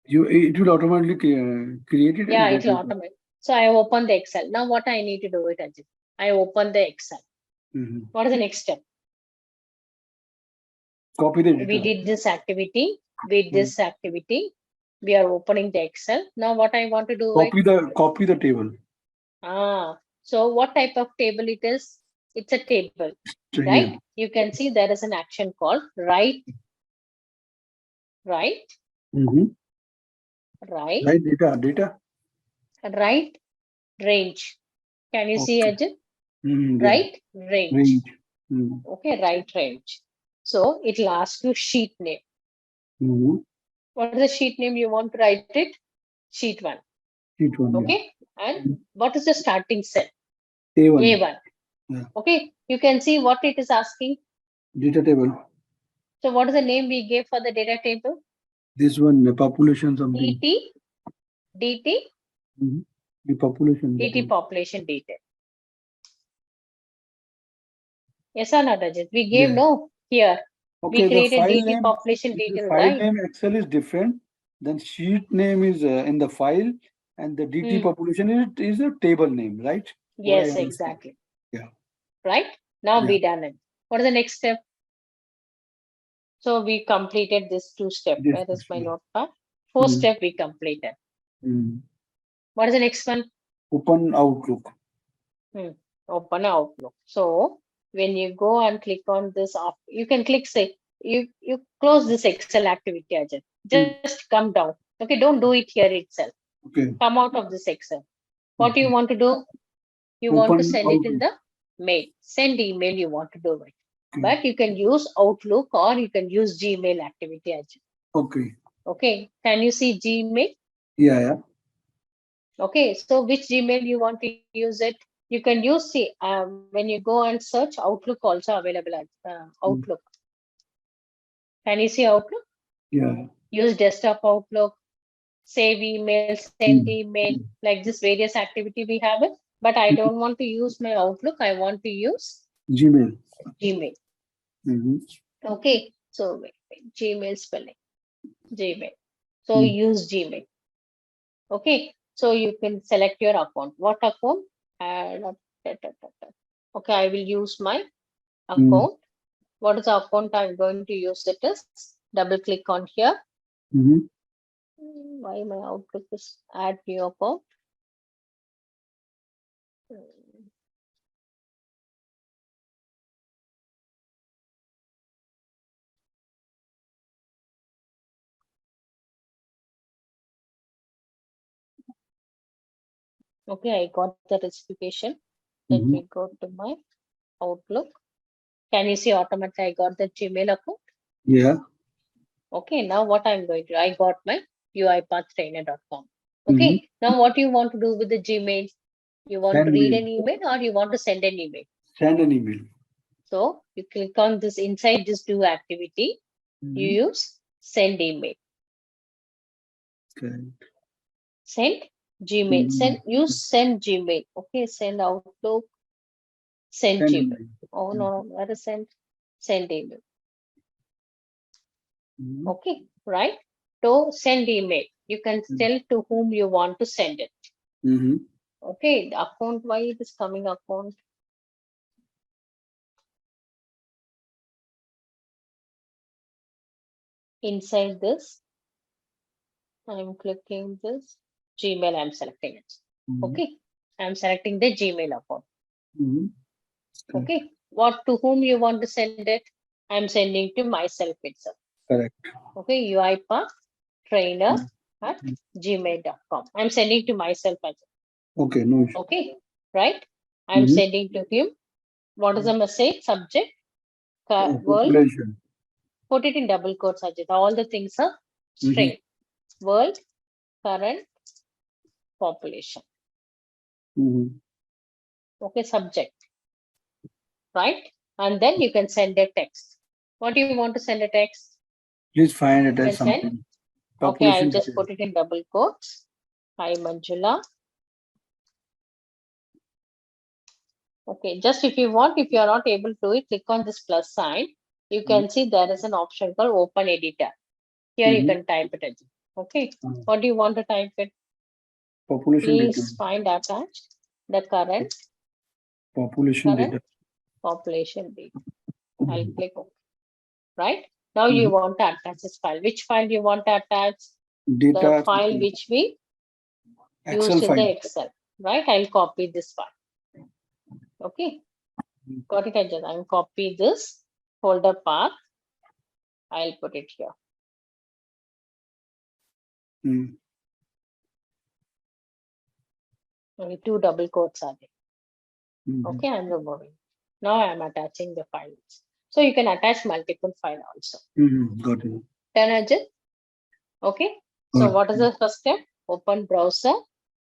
It will automatically create it. Yeah, it will automate. So I open the Excel. Now what I need to do it, Ajit? I open the Excel. What is the next step? Copy the data. We did this activity. With this activity, we are opening the Excel. Now what I want to do? Copy the table. So what type of table it is? It's a table, right? You can see there is an action called write. Write data. Write range. Can you see, Ajit? Write range. Okay, write range. So it will ask you sheet name. What is the sheet name you want to write it? Sheet 1. Sheet 1. Okay. And what is the starting cell? A1. A1. Yeah. Okay. You can see what it is asking. Data table. So what is the name we gave for the data table? This one, the population something. DT. The population. DT population detail. Yes or not, Ajit? We gave no here. Okay, we created the file DT name, population detail, file right? name Excel is different. Then sheet name is in the file, and the DT population is a table name, right? Yes, exactly. Yeah. Right? Now we done it. What is the next step? So we completed this 2 step. Where is my notepad? 4 step we completed. What is the next one? Open Outlook. Open Outlook. So when you go and click on this off, you can click say you close this Excel activity, Ajit. Just come down. Okay, don't do it here itself. Okay. Come out of this Excel. What do you want to do? You want to send it in the mail. Send email you want to do it. But you can use Outlook or you can use Gmail activity, Ajit. Okay. Okay. Can you see Gmail? Yeah. Okay. So which Gmail you want to use it? You can use when you go and search Outlook also available at Outlook. Can you see Outlook? Yeah. Use desktop Outlook, save email, send email, like this various activity we have it. But I don't want to use my Outlook. I want to use Gmail. Okay. So wait, Gmail spelling. Gmail. So use Gmail. Okay. So you can select your account. What account? Okay, I will use my account. What is the account I'm going to use? It is double click on here. Why my Outlook is add new account? Okay, I got the notification. Let me go to my Outlook. Can you see automatically I got the Gmail account? Yeah. Okay, now what I'm going to, I got my UiPathTrainer.com. Okay, now what you want to do with the Gmail? You want to read an email or you want to send an email? Send an email. So you click on this inside this do activity. You use send email. Okay. Send Gmail. Use send Gmail. Okay, send Outlook. Send Gmail. Oh no, where is send? Send email. Okay, right? So send email. You can tell to whom you want to send it. Okay, the account, why it is coming account? Inside this, I'm clicking this Gmail, I'm selecting it. Okay, I'm selecting the Gmail account. Okay, what to whom you want to send it? I'm sending to myself itself. Correct. Okay, UiPath trainer at gmail.com. I'm sending to myself as well. Okay, no issue. Okay, right? I'm sending to him. What is the message? Subject, world. Put it in double quotes, Ajit. All the things are string. World, current, population. Okay, subject. Right? And then you can send a text. What do you want to send a text? Please find it as something. Okay, I'll just put it in double quotes. Hi, Manjula. Okay, just if you want, if you are not able to click on this plus sign. You can see there is an option called open editor. Here you can type it in. Okay, what do you want to type it? Population Please data. find attached the current population data. Population data. I'll click OK. Right? Now you want to attach this file. Which file you want to attach? Data. The file which we used in the Excel. Right? I'll copy this file. Okay. Got it, Ajay. I'll copy this folder path. I'll put it here. Only 2 double quotes are there. Okay, I'm removing. Now I'm attaching the files. So you can attach multiple file also. Got it. Done, Ajit? Okay. So what is the first step? Open browser.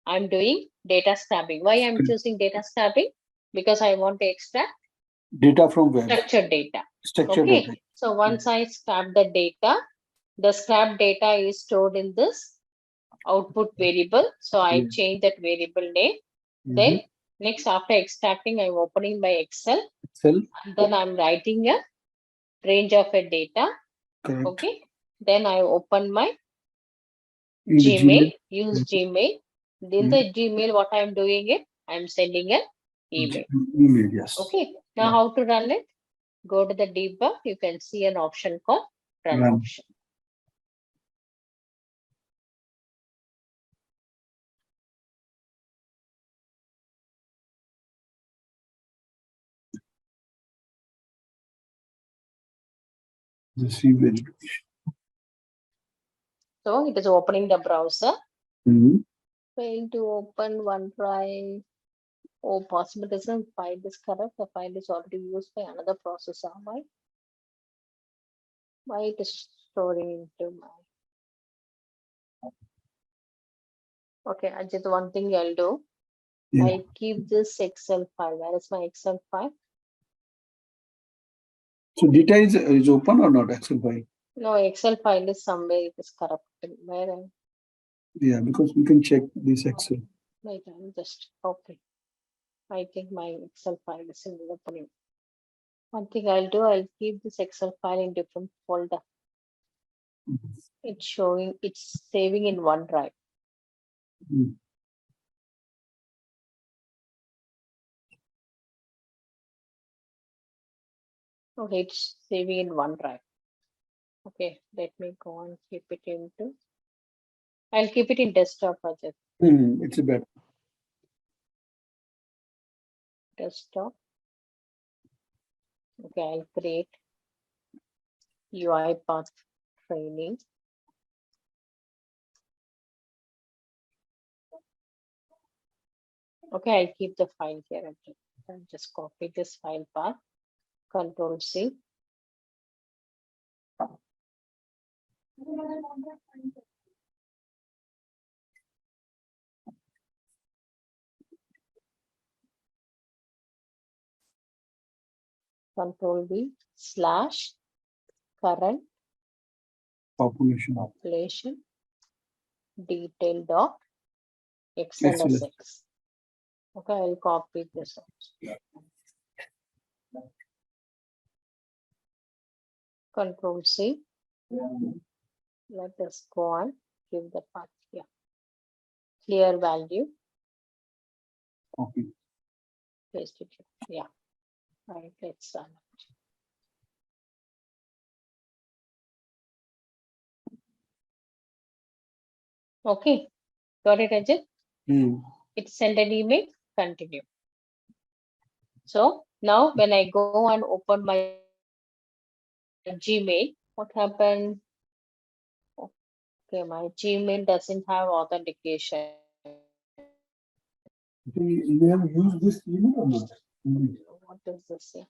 I'm doing data scrapping. Why I'm choosing data scrapping? Because I want to extract Data from where? structured data. Structured Okay. data. So once I scrap the data, the scrap data is stored in this output variable. So I change that variable name. Then next, after extracting, I'm opening my Excel. Then I'm writing a range of a data. Correct. Okay. Then I open my In the Gmail, use Gmail. In the Mhm. Gmail, what I'm doing it, I'm sending an email. Email, yes. Okay. Now how to run it? Go to the debug. You can see an option called run option. Receive verification. So it is opening the browser. Mhm. Going to open OneDrive. Oh, possible doesn't file is correct. The file is already used by another processor. Why it is storing into my. Okay, Ajit, one thing I'll do. Yeah. I'll keep this Excel file. Where is my Excel file? So data is open or not? Excel file. No, Excel file is somewhere it is corrupted. Where? Yeah, because we can check this Excel. Wait, I'm just okay. I think my Excel file is in the opening. One thing I'll do, I'll keep this Excel file in different folder. It's showing, it's saving in OneDrive. Okay, it's saving in OneDrive. Okay, let me go and keep it into. I'll keep it in desktop project. It's better. Desktop. Okay, I'll create UiPath training. Okay, I'll keep the file here. I'll just copy this file path. Control C. Control V / current population detail dot XLSX. Okay, I'll copy this also. Control C. Let us go on. Give the path here. Clear value. Okay. Paste it here. Yeah. Right. Let's run it. Okay. Got it, Ajit? It sent an email. Continue. So now when I go and open my Gmail, what happened? Okay, my Gmail doesn't have authentication. You have used this email or not? What is this here?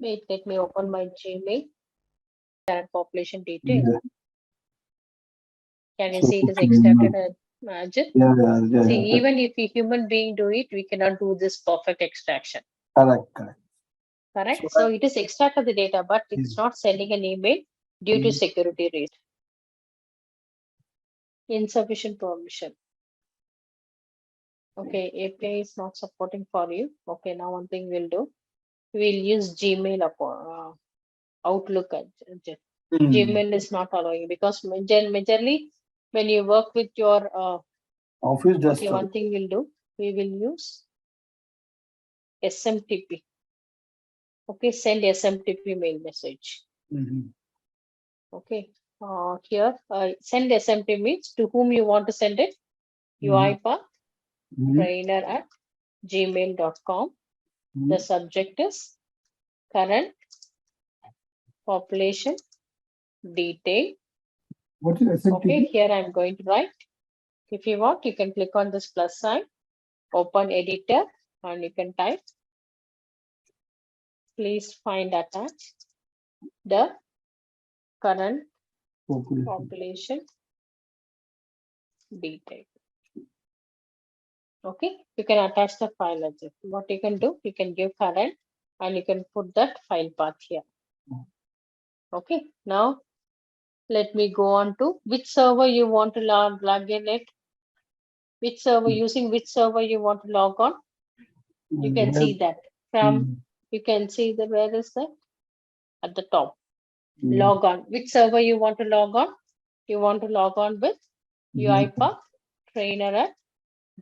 Wait, let me open my Gmail. Current population detail. Yeah. Can you see it is extracted as Ajit? Yeah. See, even if a human being do it, we cannot do this perfect extraction. Correct. So it is extracted the data, but it's not sending an email due to security reason. Insufficient permission. Okay, API is not supporting for you. Okay, now one thing we'll do. We'll use Gmail Outlook. Gmail is not allowing because majorly when you work with your Office desktop. Okay, one thing we'll do. We will use SMTP. Okay, send SMTP mail message. Okay, here send SMTP means to whom you want to send it. UiPath trainer at gmail.com. The subject is current population detail. What is SMTP? Okay, here I'm going to write. If you want, you can click on this plus sign, open editor, and you can type Please find attached the current population detail. Okay, you can attach the file as it. What you can do, you can give current and you can put that file path here. Okay, now let me go on to which server you want to log in it. Which server, using which server you want to log on. You can see that from, you can see the, where is that? At the top. Log on. Which server you want to log on? You want to log on with UiPath trainer at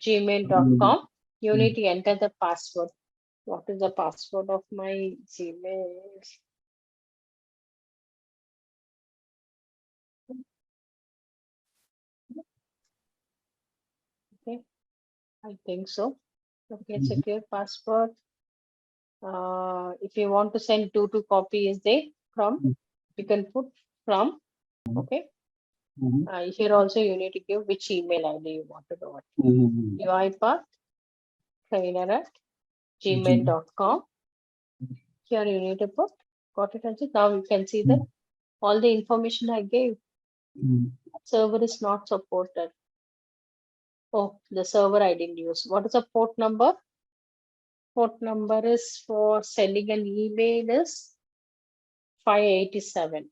gmail.com. You need to enter the password. What is the password of my Gmail? Okay, I think so. Okay, secure password. If you want to send to copy is there from, you can put from. Okay. Here also you need to give which email ID you want to do it. UiPath trainer at gmail.com. Here you need to put, got it? Now you can see that all the information I gave. Server is not supported. Oh, the server I didn't use. What is the port number? Port number is for sending an email is 587.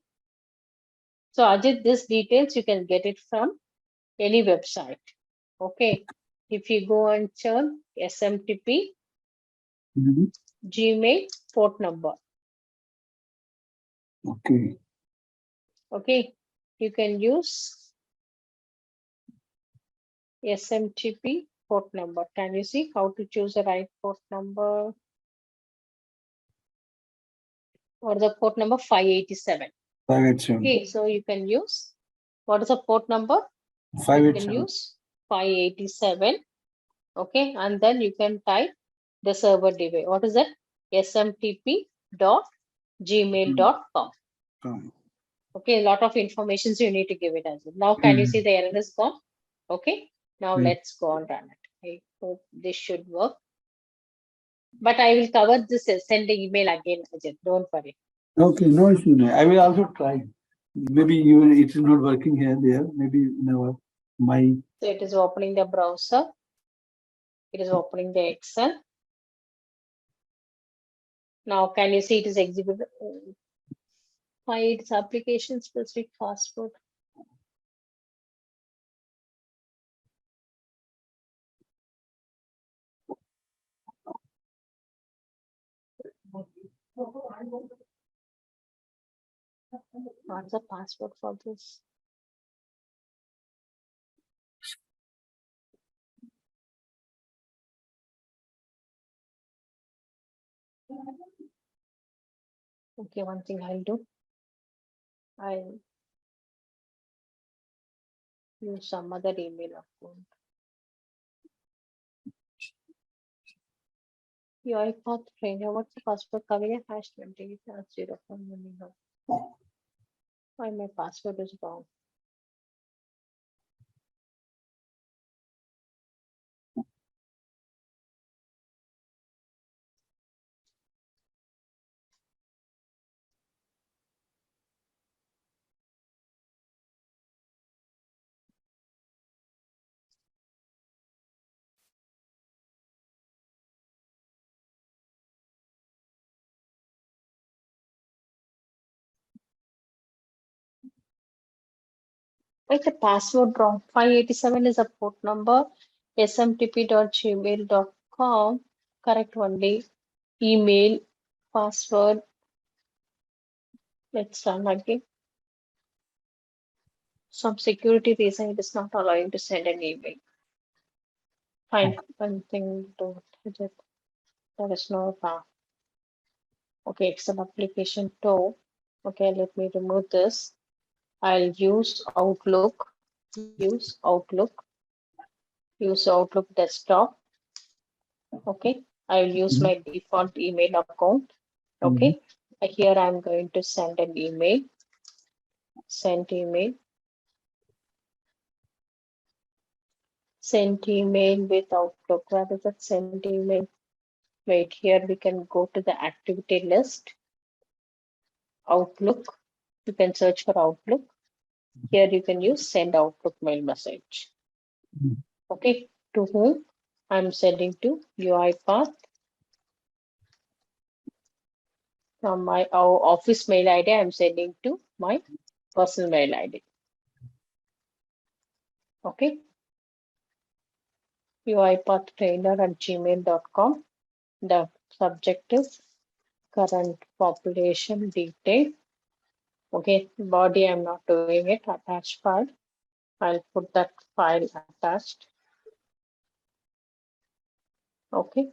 So Ajit, these details you can get it from any website. Okay. If you go and check SMTP, Gmail port number. Okay. Okay. You can use SMTP port number. Can you see how to choose the right port number? Or the port number 587. 587. Okay, so you can use, what is the port number? 587. You can use 587. Okay, and then you can type the server device. What is that? smtp.gmail.com. Okay, a lot of information you need to give it as well. Now, can you see the error is gone? Okay, now let's go and run it. I hope this should work. But I will cover this, send the email again, Ajit. Don't worry. Okay, no issue. I will also try. Maybe even it is not working here, there. Maybe in our my. So it is opening the browser. It is opening the Excel. Now, can you see it is executed? Find its application specific password. What's the password for this? Okay, one thing I'll do. I'll use some other email account. UiPath trainer. What's the password? Kavya #20 #0. Why my password is wrong? Why the password wrong? 587 is a port number. smtp.gmail.com. Correct only. Email, password. Let's run again. Some security reason it is not allowing to send an email. Fine, one thing to it. There is no okay, it's an application too. Okay, let me remove this. I'll use Outlook, use Outlook desktop. Okay, I'll use my default email account. Okay, here I'm going to send an email. Send email. Send email with Outlook. Where is that send email? Wait, here we can go to the activity list. Outlook. You can search for Outlook. Here you can use send Outlook mail message. Mhm. Okay, to whom I'm sending to UiPath from my office mail ID. I'm sending to my personal mail ID. Okay, UiPath trainer at gmail.com. The subject is current population detail. Okay, body I'm not doing it. Attached file. I'll put that file attached. Okay.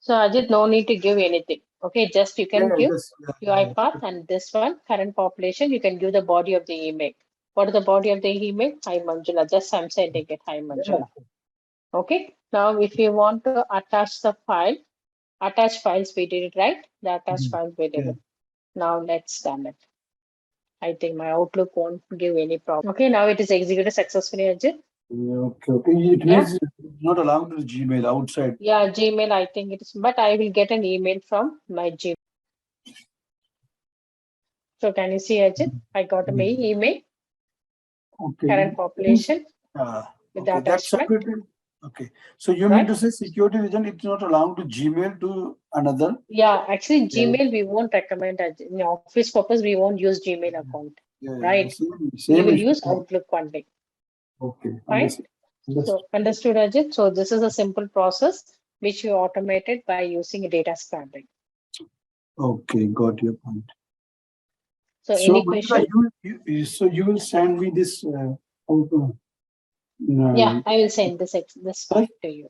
So Ajit, no need to give anything. Okay, just you can give UiPath and this one, current population, you can give the body of the email. What is the body of the email? Hi Manjula, just I'm sending it, hi Manjula. Okay, now if you want to attach the file, attach files we did it, right? The attached files we did it. Now let's done it. I think my Outlook won't give any problem. Okay, now it is executed successfully, Ajit. Okay. It means it's not allowed to Gmail outside. Yeah, Gmail, I think it is, but I will get an email from my Gmail. So can you see, Ajit? I got a mail email. Okay. Current population with the okay, that's attachment. separated. Okay. So you mean to say security reason it's not allowed to Gmail to another? Yeah, actually Gmail we won't recommend as in office purpose, we won't use Gmail account. Right? We will use Outlook only. Okay. Right? So understood, Ajit. So this is a simple process which you automated by using data scrambling. Okay, got your point. So any question? So you will send me this. Yeah, I will send this file to you.